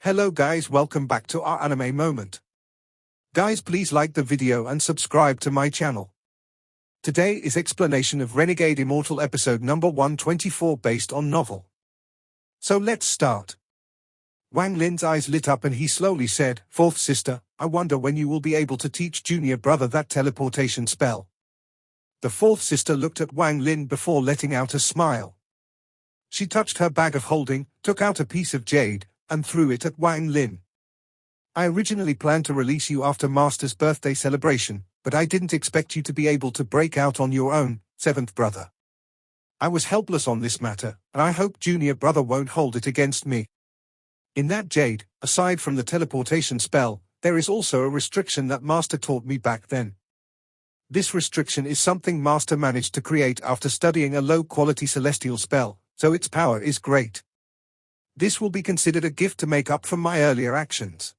Hello guys, welcome back to our anime moment. Guys, please like the video and subscribe to my channel. Today is explanation of Renegade Immortal episode number 124 based on novel. So let's start. Wang Lin's eyes lit up and he slowly said, "Fourth sister, I wonder when you will be able to teach junior brother that teleportation spell." The fourth sister looked at Wang Lin before letting out a smile. She touched her bag of holding, took out a piece of jade, and threw it at Wang Lin. "I originally planned to release you after Master's birthday celebration, but I didn't expect you to be able to break out on your own, seventh brother. I was helpless on this matter, and I hope junior brother won't hold it against me. In that jade, aside from the teleportation spell, there is also a restriction that Master taught me back then. This restriction is something Master managed to create after studying a low-quality celestial spell, so its power is great. This will be considered a gift to make up for my earlier actions."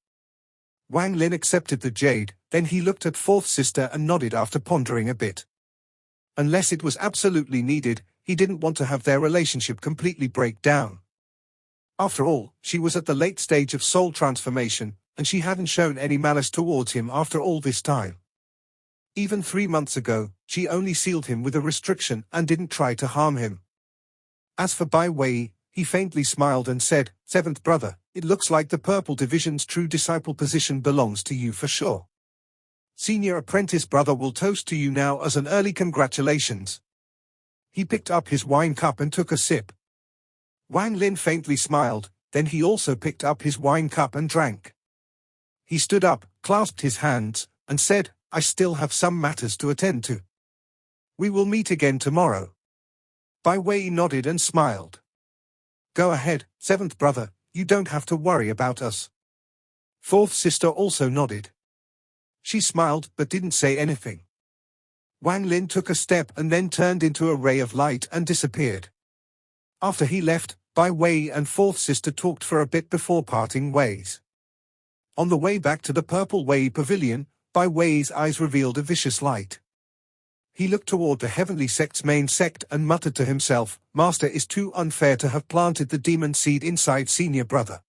Wang Lin accepted the jade, then he looked at fourth sister and nodded after pondering a bit. Unless it was absolutely needed, he didn't want to have their relationship completely break down. After all, she was at the late stage of soul transformation, and she hadn't shown any malice towards him after all this time. Even 3 months ago, she only sealed him with a restriction and didn't try to harm him. As for Bai Wei, he faintly smiled and said, "Seventh brother, it looks like the Purple Division's true disciple position belongs to you for sure. Senior apprentice brother will toast to you now as an early congratulations." He picked up his wine cup and took a sip. Wang Lin faintly smiled, then he also picked up his wine cup and drank. He stood up, clasped his hands, and said, "I still have some matters to attend to. We will meet again tomorrow." Bai Wei nodded and smiled. "Go ahead, seventh brother, you don't have to worry about us." Fourth sister also nodded. She smiled but didn't say anything. Wang Lin took a step and then turned into a ray of light and disappeared. After he left, Bai Wei and fourth sister talked for a bit before parting ways. On the way back to the Purple Wei Pavilion, Bai Wei's eyes revealed a vicious light. He looked toward the Heavenly Sect's main sect and muttered to himself, "Master is too unfair to have planted the demon seed inside senior brother.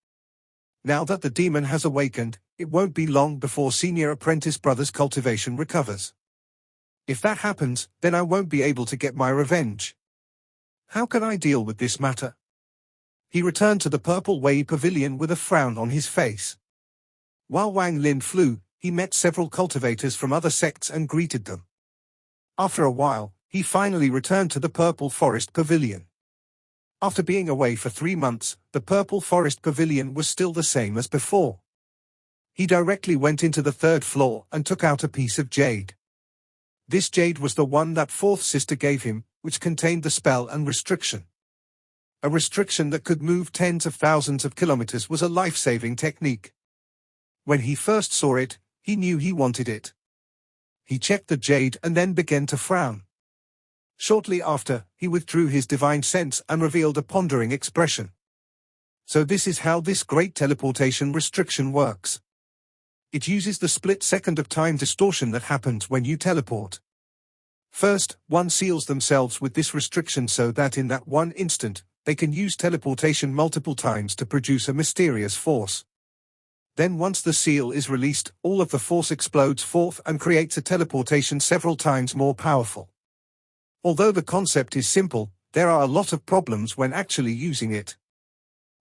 Now that the demon has awakened, it won't be long before senior apprentice brother's cultivation recovers. If that happens, then I won't be able to get my revenge. How can I deal with this matter?" He returned to the Purple Wei Pavilion with a frown on his face. While Wang Lin flew, he met several cultivators from other sects and greeted them. After a while, he finally returned to the Purple Forest Pavilion. After being away for 3 months, the Purple Forest Pavilion was still the same as before. He directly went into the 3rd floor and took out a piece of jade. This jade was the one that fourth sister gave him, which contained the spell and restriction. A restriction that could move tens of thousands of kilometers was a life-saving technique. When he first saw it, he knew he wanted it. He checked the jade and then began to frown. Shortly after, he withdrew his divine sense and revealed a pondering expression. So this is how this great teleportation restriction works. It uses the split second of time distortion that happens when you teleport. First, one seals themselves with this restriction so that in that one instant, they can use teleportation multiple times to produce a mysterious force. Then once the seal is released, all of the force explodes forth and creates a teleportation several times more powerful. Although the concept is simple, there are a lot of problems when actually using it.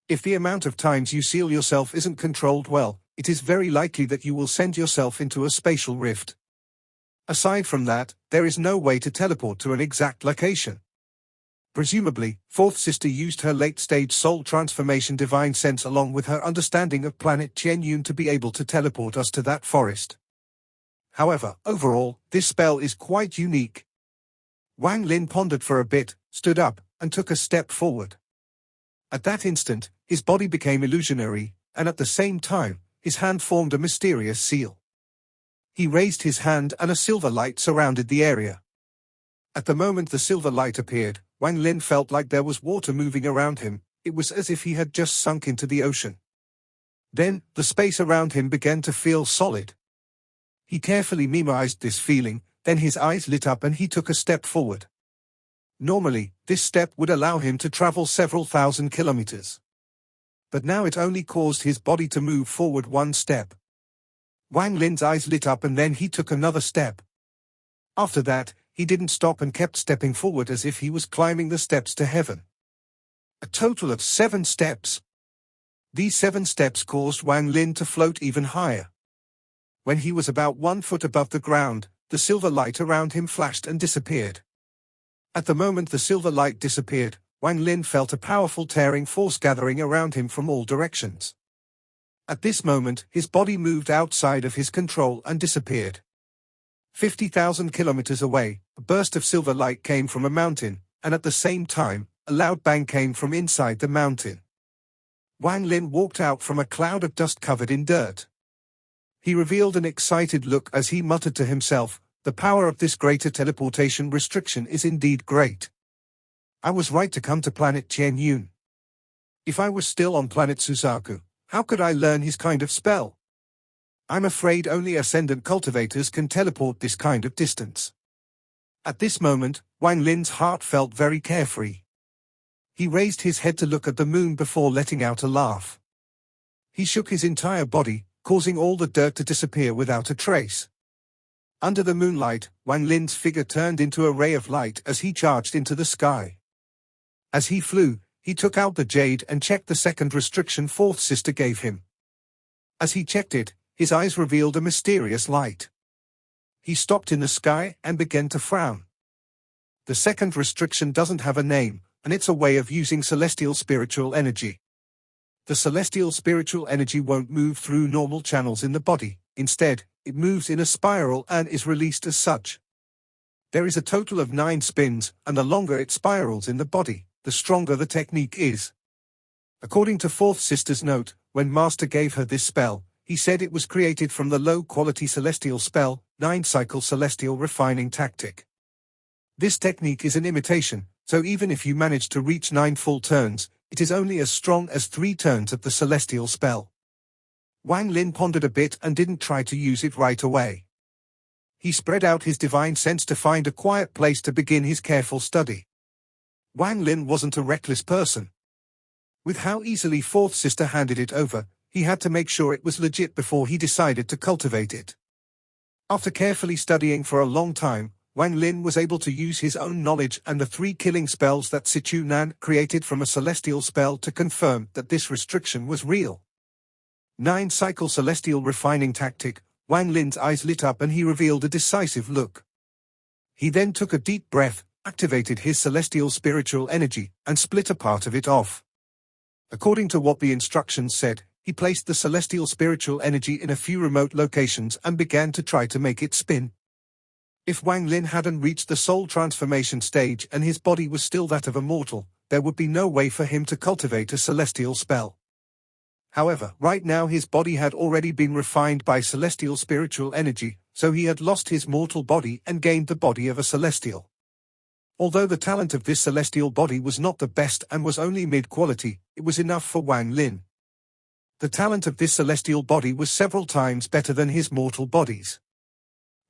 If the amount of times you seal yourself isn't controlled well, it is very likely that you will send yourself into a spatial rift. Aside from that, there is no way to teleport to an exact location. Presumably, fourth sister used her late-stage soul transformation divine sense along with her understanding of planet Qianyun to be able to teleport us to that forest. However, overall, this spell is quite unique. Wang Lin pondered for a bit, stood up, and took a step forward. At that instant, his body became illusionary, and at the same time, his hand formed a mysterious seal. He raised his hand and a silver light surrounded the area. At the moment the silver light appeared, Wang Lin felt like there was water moving around him. It was as if he had just sunk into the ocean. Then, the space around him began to feel solid. He carefully memorized this feeling, then his eyes lit up and he took a step forward. Normally, this step would allow him to travel several thousand kilometers. but now it only caused his body to move forward one step. Wang Lin's eyes lit up and then he took another step. After that, he didn't stop and kept stepping forward as if he was climbing the steps to heaven. A total of 7 steps. These 7 steps caused Wang Lin to float even higher. When he was about 1 foot above the ground, the silver light around him flashed and disappeared. At the moment the silver light disappeared, Wang Lin felt a powerful tearing force gathering around him from all directions. At this moment, his body moved outside of his control and disappeared. 50,000 kilometers away, a burst of silver light came from a mountain, and at the same time, a loud bang came from inside the mountain. Wang Lin walked out from a cloud of dust covered in dirt. He revealed an excited look as he muttered to himself, "The power of this greater teleportation restriction is indeed great. I was right to come to planet Qianyun. If I was still on planet Suzaku, how could I learn his kind of spell? I'm afraid only ascendant cultivators can teleport this kind of distance." At this moment, Wang Lin's heart felt very carefree. He raised his head to look at the moon before letting out a laugh. He shook his entire body, causing all the dirt to disappear without a trace. Under the moonlight, Wang Lin's figure turned into a ray of light as he charged into the sky. As he flew, he took out the jade and checked the second restriction fourth sister gave him. As he checked it, his eyes revealed a mysterious light. He stopped in the sky and began to frown. The second restriction doesn't have a name, and it's a way of using celestial spiritual energy. The celestial spiritual energy won't move through normal channels in the body, instead, it moves in a spiral and is released as such. There is a total of 9 spins, and the longer it spirals in the body, the stronger the technique is. According to fourth sister's note, when Master gave her this spell, he said it was created from the low-quality celestial spell, 9-cycle celestial refining tactic. This technique is an imitation, so even if you manage to reach 9 full turns, it is only as strong as 3 turns of the celestial spell. Wang Lin pondered a bit and didn't try to use it right away. He spread out his divine sense to find a quiet place to begin his careful study. Wang Lin wasn't a reckless person. With how easily fourth sister handed it over, he had to make sure it was legit before he decided to cultivate it. After carefully studying for a long time, Wang Lin was able to use his own knowledge and the 3 killing spells that Situ Nan created from a celestial spell to confirm that this restriction was real. 9-cycle celestial refining tactic. Wang Lin's eyes lit up and he revealed a decisive look. He then took a deep breath, activated his celestial spiritual energy, and split a part of it off. According to what the instructions said, he placed the celestial spiritual energy in a few remote locations and began to try to make it spin. If Wang Lin hadn't reached the soul transformation stage and his body was still that of a mortal, there would be no way for him to cultivate a celestial spell. However, right now his body had already been refined by celestial spiritual energy, so he had lost his mortal body and gained the body of a celestial. Although the talent of this celestial body was not the best and was only mid-quality, it was enough for Wang Lin. The talent of this celestial body was several times better than his mortal bodies.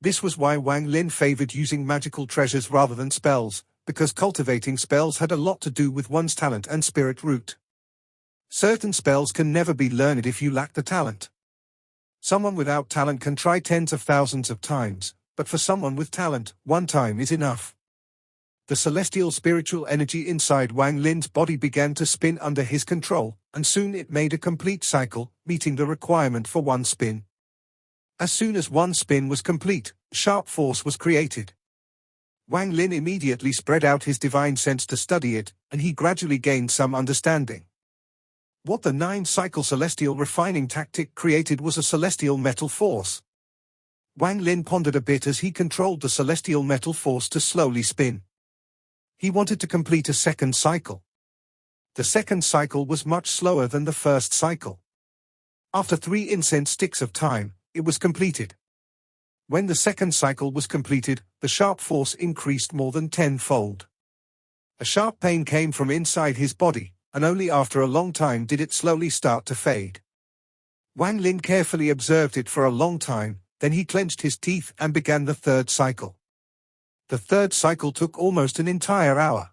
This was why Wang Lin favored using magical treasures rather than spells, because cultivating spells had a lot to do with one's talent and spirit root. Certain spells can never be learned if you lack the talent. Someone without talent can try tens of thousands of times, but for someone with talent, 1 time is enough. The celestial spiritual energy inside Wang Lin's body began to spin under his control, and soon it made a complete cycle, meeting the requirement for 1 spin. As soon as 1 spin was complete, sharp force was created. Wang Lin immediately spread out his divine sense to study it, and he gradually gained some understanding. What the 9-cycle celestial refining tactic created was a celestial metal force. Wang Lin pondered a bit as he controlled the celestial metal force to slowly spin. He wanted to complete a 2nd cycle. The 2nd cycle was much slower than the 1st cycle. After 3 incense sticks of time, it was completed. When the 2nd cycle was completed, the sharp force increased more than 10-fold. A sharp pain came from inside his body, and only after a long time did it slowly start to fade. Wang Lin carefully observed it for a long time, then he clenched his teeth and began the 3rd cycle. The 3rd cycle took almost an entire hour.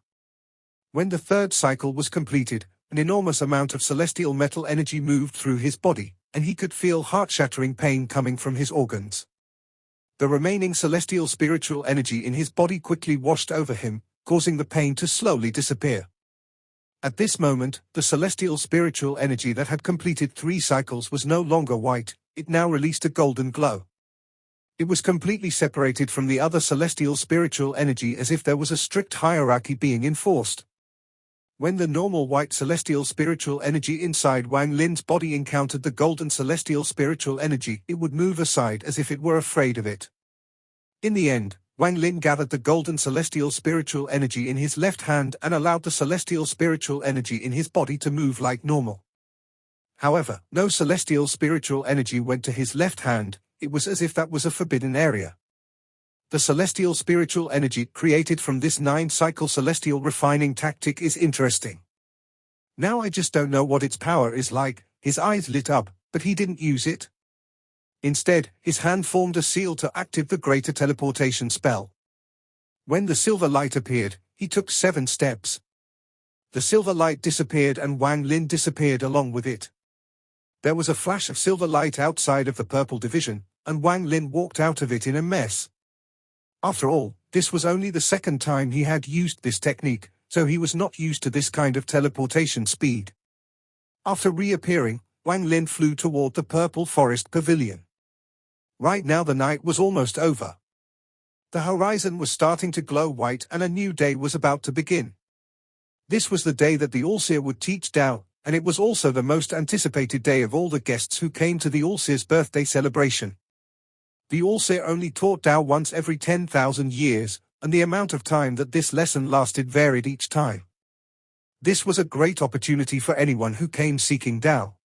When the 3rd cycle was completed, An enormous amount of celestial metal energy moved through his body, and he could feel heart-shattering pain coming from his organs. The remaining celestial spiritual energy in his body quickly washed over him, causing the pain to slowly disappear. At this moment, the celestial spiritual energy that had completed 3 cycles was no longer white, it now released a golden glow. It was completely separated from the other celestial spiritual energy as if there was a strict hierarchy being enforced. When the normal white celestial spiritual energy inside Wang Lin's body encountered the golden celestial spiritual energy, it would move aside as if it were afraid of it. In the end, Wang Lin gathered the golden celestial spiritual energy in his left hand and allowed the celestial spiritual energy in his body to move like normal. However, no celestial spiritual energy went to his left hand, it was as if that was a forbidden area. The celestial spiritual energy created from this 9-cycle celestial refining tactic is interesting. Now I just don't know what its power is like. His eyes lit up, but he didn't use it. Instead, his hand formed a seal to activate the greater teleportation spell. When the silver light appeared, he took 7 steps. The silver light disappeared and Wang Lin disappeared along with it. There was a flash of silver light outside of the purple division, and Wang Lin walked out of it in a mess. After all, this was only the 2nd time he had used this technique, so he was not used to this kind of teleportation speed. After reappearing, Wang Lin flew toward the purple forest pavilion. Right now the night was almost over. The horizon was starting to glow white and a new day was about to begin. This was the day that the All-Seer would teach Tao, and it was also the most anticipated day of all the guests who came to the All-Seer's birthday celebration. The All-Seer only taught Tao once every 10,000 years, and the amount of time that this lesson lasted varied each time. This was a great opportunity for anyone who came seeking Tao.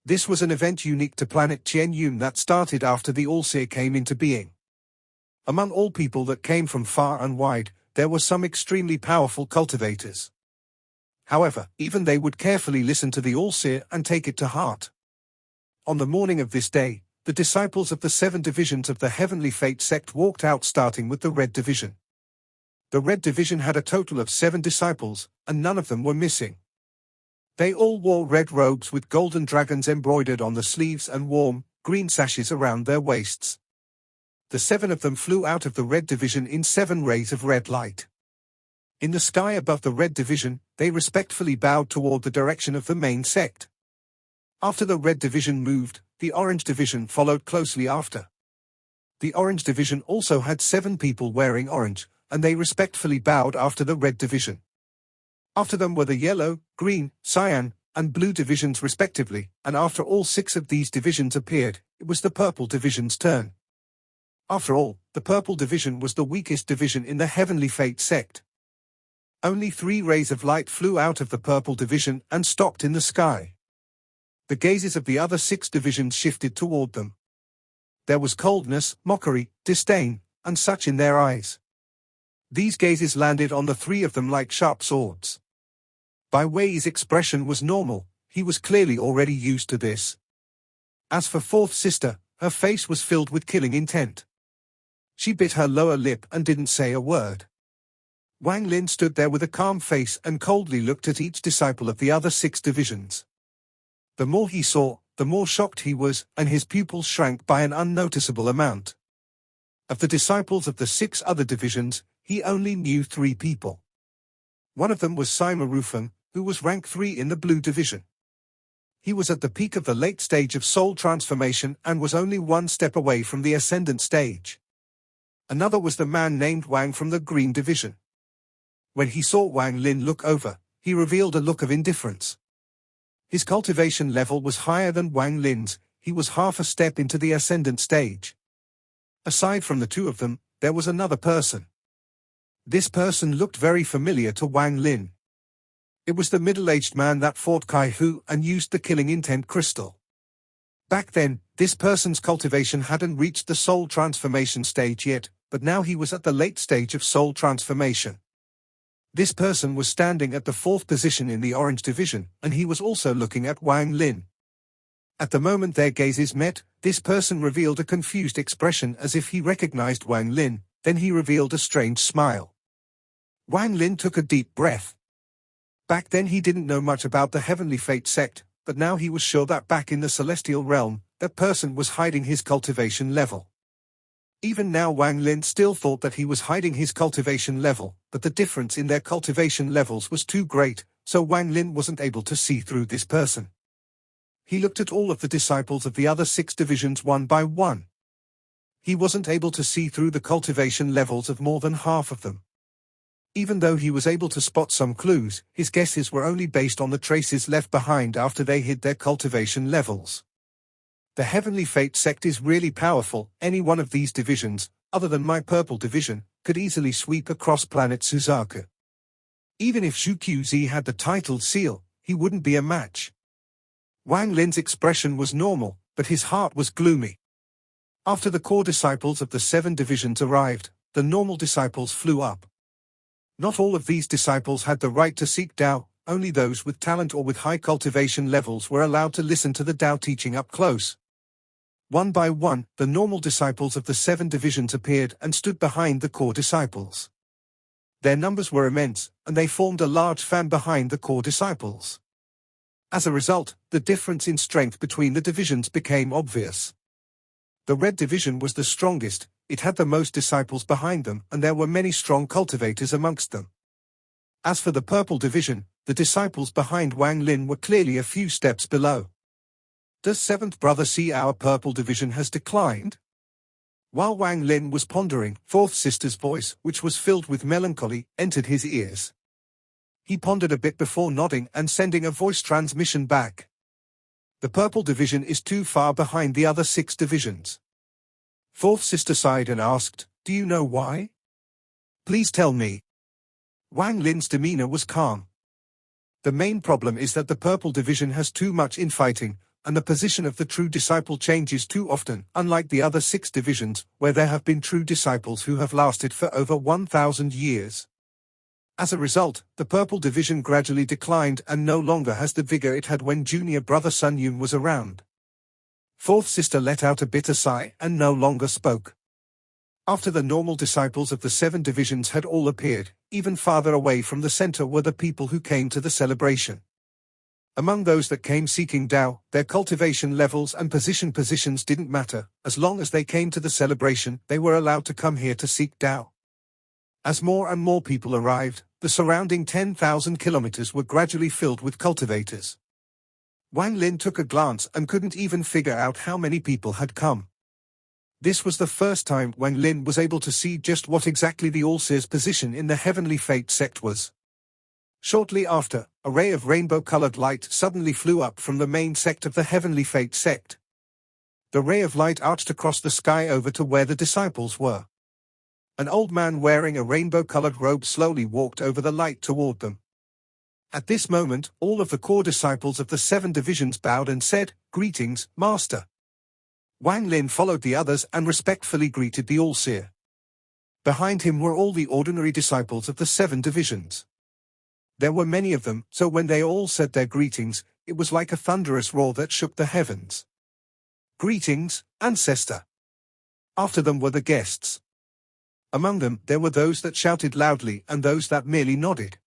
This was an event unique to planet Qianyun that started after the All-Seer came into being. Among all people that came from far and wide, there were some extremely powerful cultivators. However, even they would carefully listen to the All-Seer and take it to heart. On the morning of this day, the disciples of the 7 divisions of the Heavenly Fate sect walked out starting with the Red Division. The Red Division had a total of 7 disciples, and none of them were missing. They all wore red robes with golden dragons embroidered on the sleeves and warm, green sashes around their waists. The 7 of them flew out of the Red Division in 7 rays of red light. In the sky above the Red Division, they respectfully bowed toward the direction of the main sect. After the Red Division moved, the Orange Division followed closely after. The Orange Division also had 7 people wearing orange, and they respectfully bowed after the Red Division. After them were the Yellow, Green, Cyan, and Blue Divisions respectively, and after all 6 of these divisions appeared, it was the Purple Division's turn. After all, the Purple Division was the weakest division in the Heavenly Fate sect. Only 3 rays of light flew out of the Purple Division and stopped in the sky. The gazes of the other 6 divisions shifted toward them. There was coldness, mockery, disdain, and such in their eyes. These gazes landed on the 3 of them like sharp swords. Bai Wei's expression was normal, he was clearly already used to this. As for 4th sister, her face was filled with killing intent. She bit her lower lip and didn't say a word. Wang Lin stood there with a calm face and coldly looked at each disciple of the other 6 divisions. The more he saw, the more shocked he was, and his pupils shrank by an unnoticeable amount. Of the disciples of the 6 other divisions, he only knew 3 people. One of them was Sima Rufeng, who was rank 3 in the Blue Division. He was at the peak of the late stage of soul transformation and was only 1 step away from the ascendant stage. Another was the man named Wang from the Green Division. When he saw Wang Lin look over, he revealed a look of indifference. His cultivation level was higher than Wang Lin's, he was half a step into the ascendant stage. Aside from the 2 of them, there was another person. This person looked very familiar to Wang Lin. It was the middle-aged man that fought Kai Hu and used the killing intent crystal. Back then, this person's cultivation hadn't reached the soul transformation stage yet, but now he was at the late stage of soul transformation. This person was standing at the 4th position in the Orange Division, and he was also looking at Wang Lin. At the moment their gazes met, this person revealed a confused expression as if he recognized Wang Lin, then he revealed a strange smile. Wang Lin took a deep breath. Back then he didn't know much about the Heavenly Fate sect, but now he was sure that back in the celestial realm, that person was hiding his cultivation level. Even now Wang Lin still thought that he was hiding his cultivation level, but the difference in their cultivation levels was too great, so Wang Lin wasn't able to see through this person. He looked at all of the disciples of the other 6 divisions one by one. He wasn't able to see through the cultivation levels of more than half of them. Even though he was able to spot some clues, his guesses were only based on the traces left behind after they hid their cultivation levels. The Heavenly Fate sect is really powerful. Any one of these divisions, other than my purple division, could easily sweep across planet Suzaku. Even if Zhu QZ had the titled seal, he wouldn't be a match. Wang Lin's expression was normal, but his heart was gloomy. After the core disciples of the 7 divisions arrived, the normal disciples flew up. Not all of these disciples had the right to seek Tao, only those with talent or with high cultivation levels were allowed to listen to the Tao teaching up close. One by one, the normal disciples of the 7 divisions appeared and stood behind the core disciples. Their numbers were immense, and they formed a large fan behind the core disciples. As a result, the difference in strength between the divisions became obvious. The red division was the strongest, it had the most disciples behind them, and there were many strong cultivators amongst them. As for the purple division, the disciples behind Wang Lin were clearly a few steps below. Does 7th brother see our purple division has declined? While Wang Lin was pondering, 4th sister's voice, which was filled with melancholy, entered his ears. He pondered a bit before nodding and sending a voice transmission back. The purple division is too far behind the other 6 divisions. 4th sister sighed and asked, "Do you know why? Please tell me." Wang Lin's demeanor was calm. The main problem is that the purple division has too much infighting, and the position of the true disciple changes too often, unlike the other 6 divisions, where there have been true disciples who have lasted for over 1,000 years. As a result, the purple division gradually declined and no longer has the vigor it had when junior brother Sun Yun was around. 4th sister let out a bitter sigh and no longer spoke. After the normal disciples of the 7 divisions had all appeared, even farther away from the center were the people who came to the celebration. Among those that came seeking Tao, their cultivation levels and positions didn't matter. As long as they came to the celebration, they were allowed to come here to seek Tao. As more and more people arrived, the surrounding 10,000 kilometers were gradually filled with cultivators. Wang Lin took a glance and couldn't even figure out how many people had come. This was the first time Wang Lin was able to see just what exactly the All-Seer's position in the Heavenly Fate sect was. Shortly after, a ray of rainbow-colored light suddenly flew up from the main sect of the Heavenly Fate sect. The ray of light arched across the sky over to where the disciples were. An old man wearing a rainbow-colored robe slowly walked over the light toward them. At this moment, all of the core disciples of the 7 divisions bowed and said, "Greetings, Master." Wang Lin followed the others and respectfully greeted the All-Seer. Behind him were all the ordinary disciples of the 7 divisions. There were many of them, so when they all said their greetings, it was like a thunderous roar that shook the heavens. "Greetings, ancestor." After them were the guests. Among them, there were those that shouted loudly and those that merely nodded.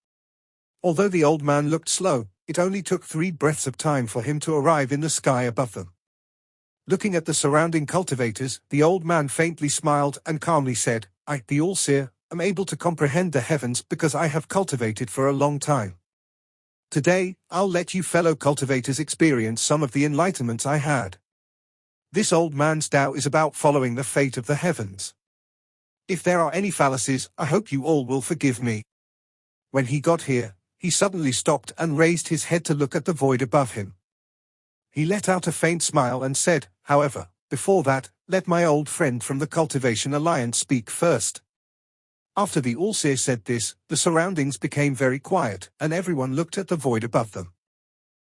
Although the old man looked slow, it only took 3 breaths of time for him to arrive in the sky above them. Looking at the surrounding cultivators, the old man faintly smiled and calmly said, "I, the All-Seer, am able to comprehend the heavens because I have cultivated for a long time. Today, I'll let you fellow cultivators experience some of the enlightenments I had. This old man's Tao is about following the fate of the heavens. If there are any fallacies, I hope you all will forgive me." When he got here, he suddenly stopped and raised his head to look at the void above him. He let out a faint smile and said, "However, before that, let my old friend from the Cultivation Alliance speak first." After the All-Seer said this, the surroundings became very quiet, and everyone looked at the void above them.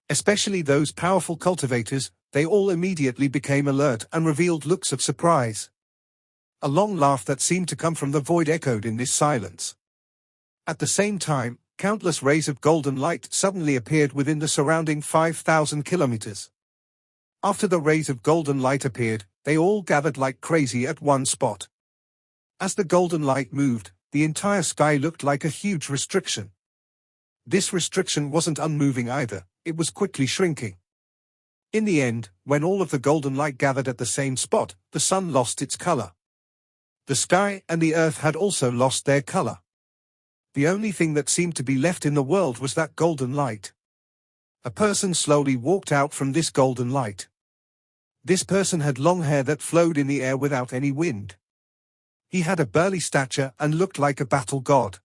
Especially those powerful cultivators, they all immediately became alert and revealed looks of surprise. A long laugh that seemed to come from the void echoed in this silence. At the same time, countless rays of golden light suddenly appeared within the surrounding 5,000 kilometers. After the rays of golden light appeared, they all gathered like crazy at one spot. As the golden light moved, the entire sky looked like a huge restriction. This restriction wasn't unmoving either, it was quickly shrinking. In the end, when all of the golden light gathered at the same spot, the sun lost its color. The sky and the earth had also lost their color. The only thing that seemed to be left in the world was that golden light. A person slowly walked out from this golden light. This person had long hair that flowed in the air without any wind. He had a burly stature and looked like a battle god.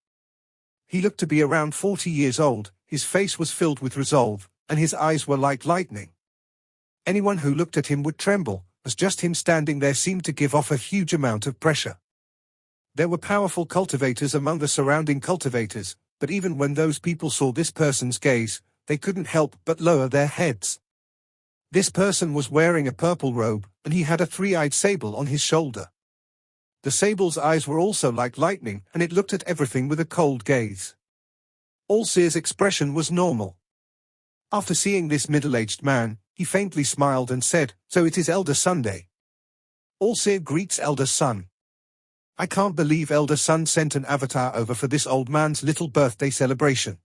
He looked to be around 40 years old, his face was filled with resolve, and his eyes were like lightning. Anyone who looked at him would tremble, as just him standing there seemed to give off a huge amount of pressure. There were powerful cultivators among the surrounding cultivators, but even when those people saw this person's gaze, they couldn't help but lower their heads. This person was wearing a purple robe, and he had a three-eyed sable on his shoulder. The sable's eyes were also like lightning, and it looked at everything with a cold gaze. Allseer's expression was normal. After seeing this middle-aged man, he faintly smiled and said, "So it is Elder Sunday." Allseer greets Elder Sun. "I can't believe Elder Sun sent an avatar over for this old man's little birthday celebration.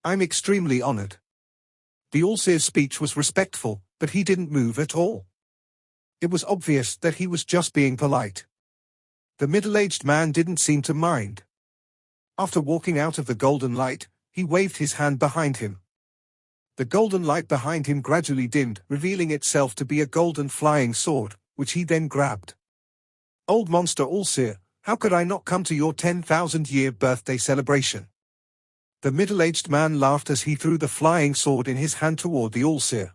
I'm extremely honored." The Allseer's speech was respectful, but he didn't move at all. It was obvious that he was just being polite. The middle-aged man didn't seem to mind. After walking out of the golden light, he waved his hand behind him. The golden light behind him gradually dimmed, revealing itself to be a golden flying sword, which he then grabbed. "Old monster Allseer, how could I not come to your 10,000-year birthday celebration?" The middle-aged man laughed as he threw the flying sword in his hand toward the Allseer.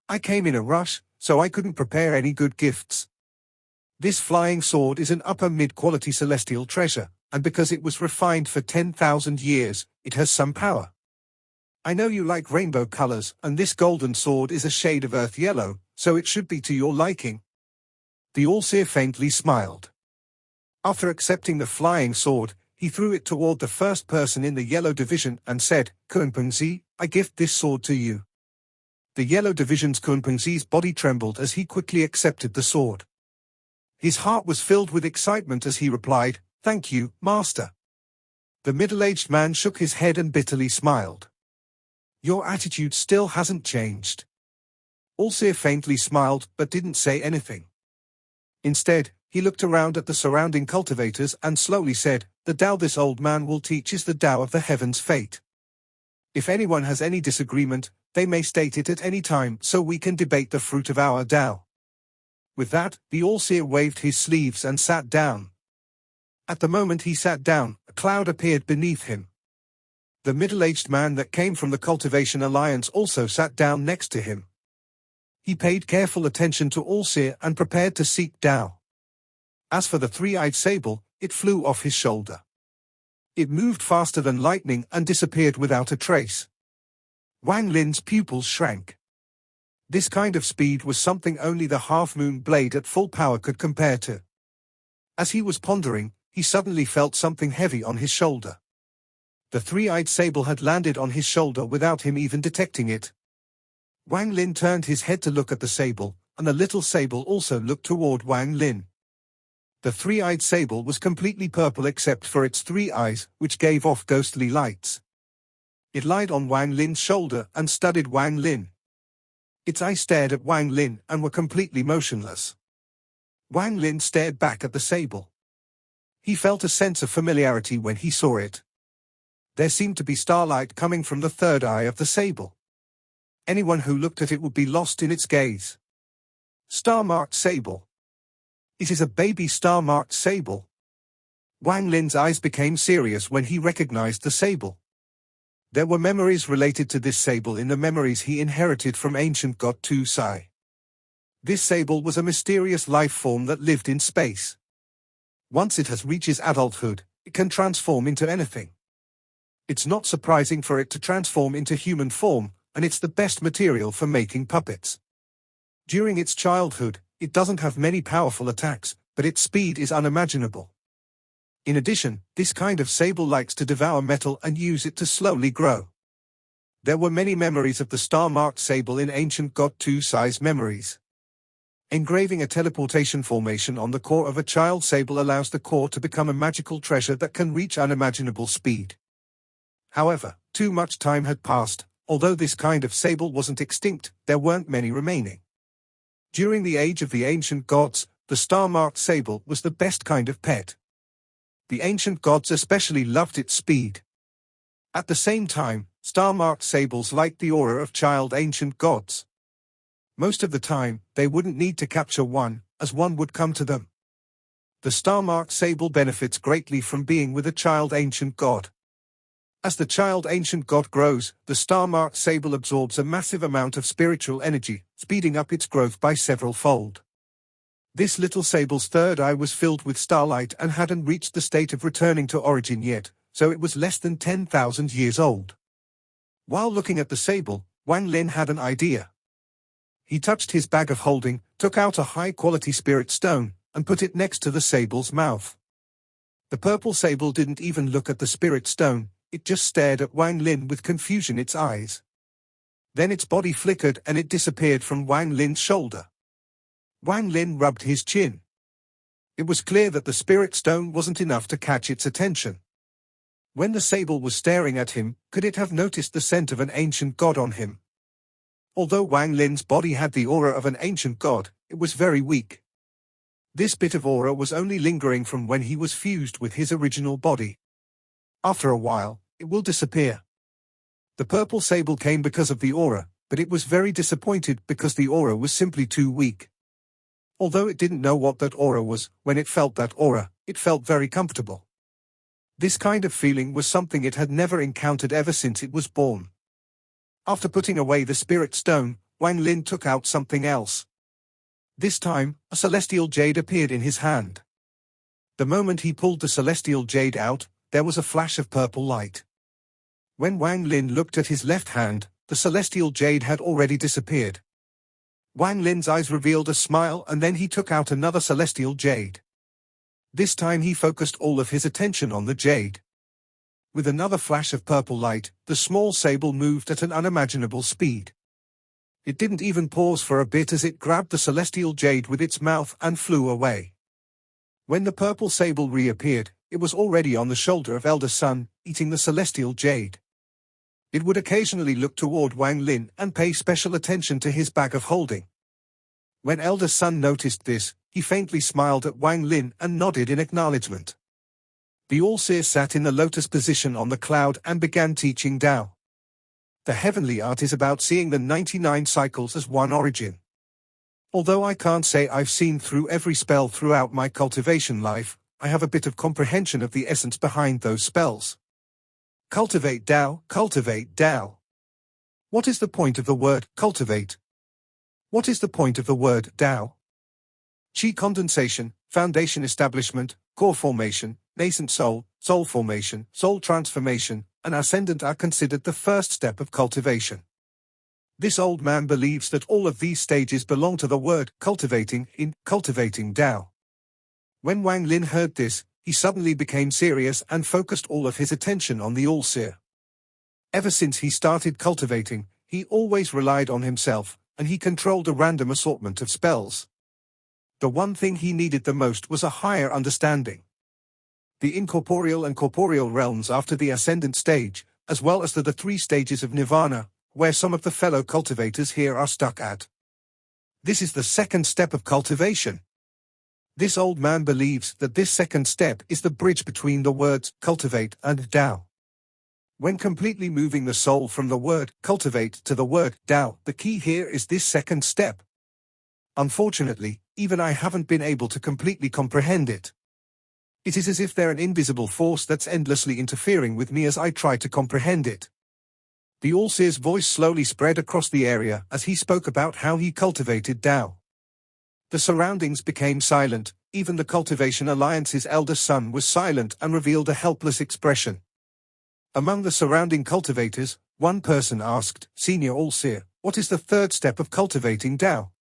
"I came in a rush, so I couldn't prepare any good gifts. This flying sword is an upper mid-quality celestial treasure, and because it was refined for 10,000 years, it has some power. I know you like rainbow colors, and this golden sword is a shade of earth yellow, so it should be to your liking." The Allseer faintly smiled. After accepting the flying sword, he threw it toward the first person in the yellow division and said, "Kunpengzi, I gift this sword to you." The yellow division's Kunpengzi's body trembled as he quickly accepted the sword. His heart was filled with excitement as he replied, "Thank you, master." The middle-aged man shook his head and bitterly smiled. "Your attitude still hasn't changed." Allseer faintly smiled but didn't say anything. Instead, he looked around at the surrounding cultivators and slowly said, "The Tao this old man will teach is the Tao of the heaven's fate. If anyone has any disagreement, they may state it at any time so we can debate the fruit of our Tao." With that, the Allseer waved his sleeves and sat down. At the moment he sat down, a cloud appeared beneath him. The middle-aged man that came from the Cultivation Alliance also sat down next to him. He paid careful attention to Allseer and prepared to seek Tao. As for the three-eyed sable, it flew off his shoulder. It moved faster than lightning and disappeared without a trace. Wang Lin's pupils shrank. This kind of speed was something only the half-moon blade at full power could compare to. As he was pondering, he suddenly felt something heavy on his shoulder. The three-eyed sable had landed on his shoulder without him even detecting it. Wang Lin turned his head to look at the sable, and the little sable also looked toward Wang Lin. The three-eyed sable was completely purple except for its three eyes, which gave off ghostly lights. It lied on Wang Lin's shoulder and studied Wang Lin. Its eyes stared at Wang Lin and were completely motionless. Wang Lin stared back at the sable. He felt a sense of familiarity when he saw it. There seemed to be starlight coming from the third eye of the sable. Anyone who looked at it would be lost in its gaze. Star-marked sable. It is a baby star-marked sable. Wang Lin's eyes became serious when he recognized the sable. There were memories related to this sable in the memories he inherited from ancient god Tu Sai. This sable was a mysterious life form that lived in space. Once it has reaches adulthood, it can transform into anything. It's not surprising for it to transform into human form, and it's the best material for making puppets. During its childhood, it doesn't have many powerful attacks, but its speed is unimaginable. In addition, this kind of sable likes to devour metal and use it to slowly grow. There were many memories of the star-marked sable in ancient god Tu Sai's memories. Engraving a teleportation formation on the core of a child sable allows the core to become a magical treasure that can reach unimaginable speed. However, too much time had passed. Although this kind of sable wasn't extinct, there weren't many remaining. During the age of the ancient gods, the star-marked sable was the best kind of pet. The ancient gods especially loved its speed. At the same time, star-marked sables liked the aura of child ancient gods. Most of the time, they wouldn't need to capture one, as one would come to them. The star-marked sable benefits greatly from being with a child ancient god. As the child ancient god grows, the star-marked sable absorbs a massive amount of spiritual energy, speeding up its growth by several-fold. This little sable's third eye was filled with starlight and hadn't reached the state of returning to origin yet, so it was less than 10,000 years old. While looking at the sable, Wang Lin had an idea. He touched his bag of holding, took out a high-quality spirit stone, and put it next to the sable's mouth. The purple sable didn't even look at the spirit stone, it just stared at Wang Lin with confusion in its eyes. Then its body flickered and it disappeared from Wang Lin's shoulder. Wang Lin rubbed his chin. It was clear that the spirit stone wasn't enough to catch its attention. When the sable was staring at him, could it have noticed the scent of an ancient god on him? Although Wang Lin's body had the aura of an ancient god, it was very weak. This bit of aura was only lingering from when he was fused with his original body. After a while, it will disappear. The purple sable came because of the aura, but it was very disappointed because the aura was simply too weak. Although it didn't know what that aura was, when it felt that aura, it felt very comfortable. This kind of feeling was something it had never encountered ever since it was born. After putting away the spirit stone, Wang Lin took out something else. This time, a celestial jade appeared in his hand. The moment he pulled the celestial jade out, there was a flash of purple light. When Wang Lin looked at his left hand, the celestial jade had already disappeared. Wang Lin's eyes revealed a smile and then he took out another celestial jade. This time he focused all of his attention on the jade. With another flash of purple light, the small sable moved at an unimaginable speed. It didn't even pause for a bit as it grabbed the celestial jade with its mouth and flew away. When the purple sable reappeared, it was already on the shoulder of Elder Sun, eating the celestial jade. It would occasionally look toward Wang Lin and pay special attention to his bag of holding. When Elder Sun noticed this, he faintly smiled at Wang Lin and nodded in acknowledgement. The All-Seer sat in the lotus position on the cloud and began teaching Tao. The heavenly art is about seeing the 99 cycles as one origin. Although I can't say I've seen through every spell throughout my cultivation life, I have a bit of comprehension of the essence behind those spells. Cultivate Tao, cultivate Tao. What is the point of the word cultivate? What is the point of the word Tao? Chi condensation, foundation establishment, core formation, nascent soul, soul formation, soul transformation, and ascendant are considered the first step of cultivation. This old man believes that all of these stages belong to the word cultivating in Cultivating Tao. When Wang Lin heard this, he suddenly became serious and focused all of his attention on the All-Seer. Ever since he started cultivating, he always relied on himself, and he controlled a random assortment of spells. The one thing he needed the most was a higher understanding. The incorporeal and corporeal realms after the ascendant stage, as well as the 3 stages of nirvana, where some of the fellow cultivators here are stuck at. This is the second step of cultivation. This old man believes that this second step is the bridge between the words cultivate and Tao. When completely moving the soul from the word cultivate to the word Tao, the key here is this second step. Unfortunately, even I haven't been able to completely comprehend it. It is as if they're an invisible force that's endlessly interfering with me as I try to comprehend it. The All-Seer's voice slowly spread across the area as he spoke about how he cultivated Tao. The surroundings became silent, even the Cultivation Alliance's elder son was silent and revealed a helpless expression. Among the surrounding cultivators, one person asked, "Senior All-Seer, what is the third step of cultivating Tao?"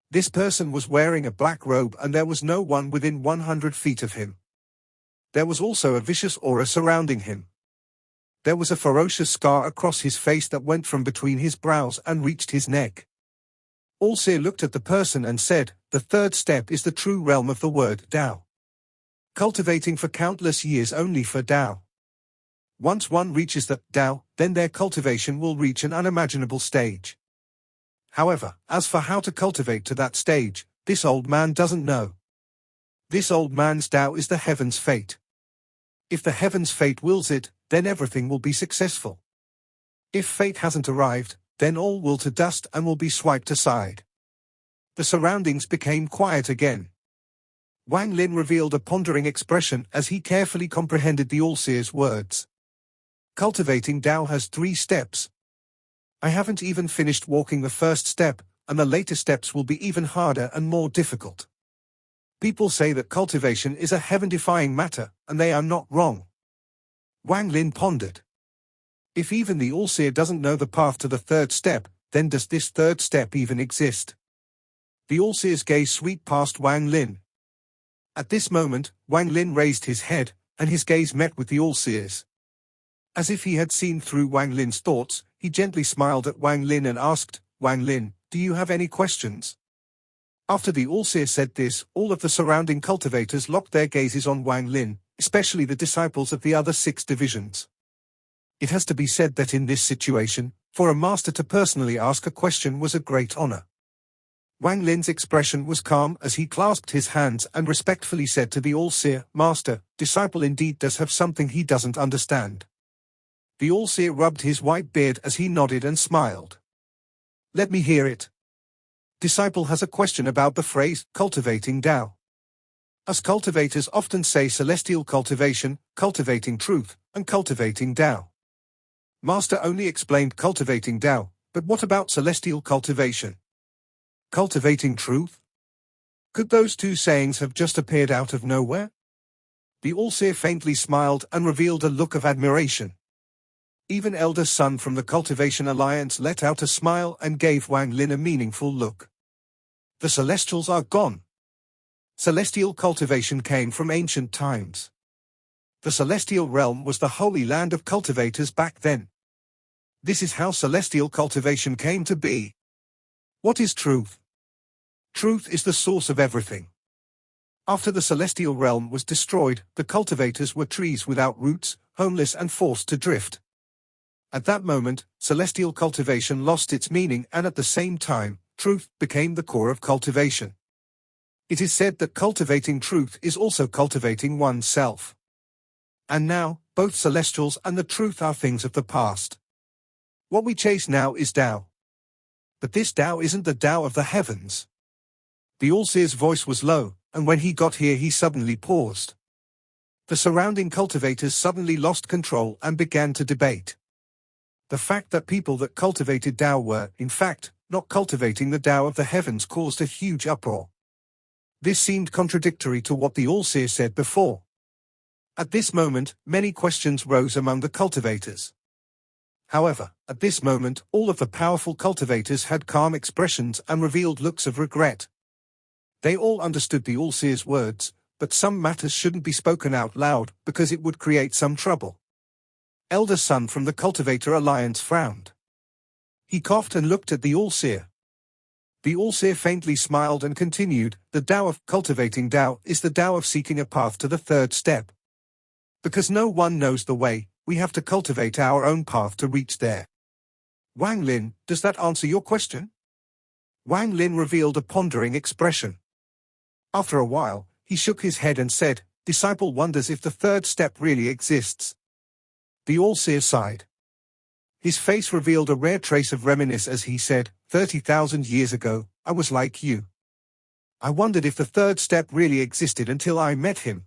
This person was wearing a black robe and there was no one within 100 feet of him. There was also a vicious aura surrounding him. There was a ferocious scar across his face that went from between his brows and reached his neck. All-Seer looked at the person and said, "The third step is the true realm of the word Tao. Cultivating for countless years only for Tao. Once one reaches the Tao, then their cultivation will reach an unimaginable stage. However, as for how to cultivate to that stage, this old man doesn't know. This old man's Tao is the heaven's fate. If the heaven's fate wills it, then everything will be successful. If fate hasn't arrived, then all will to dust and will be swiped aside. The surroundings became quiet again. Wang Lin revealed a pondering expression as he carefully comprehended the All-Seer's words. Cultivating Tao has 3 steps. I haven't even finished walking the first step, and the later steps will be even harder and more difficult. People say that cultivation is a heaven-defying matter, and they are not wrong. Wang Lin pondered. If even the All-Seer doesn't know the path to the 3rd step, then does this 3rd step even exist? The All-Seer's gaze swept past Wang Lin. At this moment, Wang Lin raised his head, and his gaze met with the All-Seer's. As if he had seen through Wang Lin's thoughts, he gently smiled at Wang Lin and asked, Wang Lin, do you have any questions? After the All-Seer said this, all of the surrounding cultivators locked their gazes on Wang Lin, especially the disciples of the other 6 divisions. It has to be said that in this situation, for a master to personally ask a question was a great honor. Wang Lin's expression was calm as he clasped his hands and respectfully said to the All-Seer, Master, disciple indeed does have something he doesn't understand. The All-Seer rubbed his white beard as he nodded and smiled. Let me hear it. Disciple has a question about the phrase, cultivating Tao. Us cultivators often say celestial cultivation, cultivating truth, and cultivating Tao. Master only explained cultivating Tao, but what about celestial cultivation? Cultivating truth? Could those 2 sayings have just appeared out of nowhere? The All-Seer faintly smiled and revealed a look of admiration. Even Elder Sun from the Cultivation Alliance let out a smile and gave Wang Lin a meaningful look. The Celestials are gone. Celestial cultivation came from ancient times. The Celestial realm was the holy land of cultivators back then. This is how celestial cultivation came to be. What is truth? Truth is the source of everything. After the celestial realm was destroyed, the cultivators were trees without roots, homeless and forced to drift. At that moment, celestial cultivation lost its meaning and at the same time, truth became the core of cultivation. It is said that cultivating truth is also cultivating oneself. And now, both celestials and the truth are things of the past. What we chase now is Tao. But this Tao isn't the Tao of the heavens. The All-Seer's voice was low, and when he got here he suddenly paused. The surrounding cultivators suddenly lost control and began to debate. The fact that people that cultivated Tao were, in fact, not cultivating the Tao of the heavens caused a huge uproar. This seemed contradictory to what the All-Seer said before. At this moment, many questions rose among the cultivators. However, at this moment, all of the powerful cultivators had calm expressions and revealed looks of regret. They all understood the All-Seer's words, but some matters shouldn't be spoken out loud because it would create some trouble. Elder Sun from the Cultivator Alliance frowned. He coughed and looked at the All-Seer. The All-Seer faintly smiled and continued, the Tao of cultivating Tao is the Tao of seeking a path to the 3rd step. Because no one knows the way, we have to cultivate our own path to reach there. Wang Lin, does that answer your question? Wang Lin revealed a pondering expression. After a while, he shook his head and said, Disciple wonders if the 3rd step really exists. The All-Seer sighed. His face revealed a rare trace of reminiscence as he said, 30,000 years ago, I was like you. I wondered if the 3rd step really existed until I met him.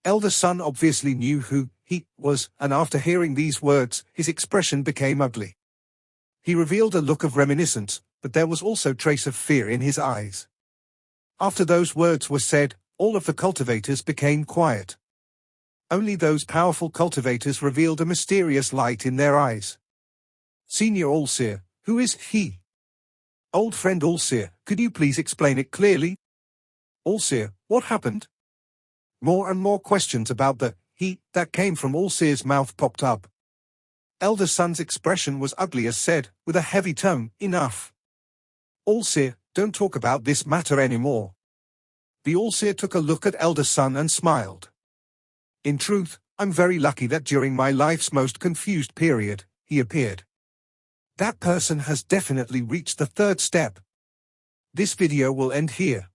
Elder Sun obviously knew who he was, and after hearing these words, his expression became ugly. He revealed a look of reminiscence, but there was also trace of fear in his eyes. After those words were said, all of the cultivators became quiet. Only those powerful cultivators revealed a mysterious light in their eyes. Senior All-Seer, who is he? Old friend All-Seer, could you please explain it clearly? All-Seer, what happened? More and more questions about the he that came from All-Seer's mouth popped up. Elder Sun's expression was ugly as said, with a heavy tone, enough. All-Seer, don't talk about this matter anymore. The All-Seer took a look at Elder Sun and smiled. In truth, I'm very lucky that during my life's most confused period, he appeared. That person has definitely reached the third step. This video will end here.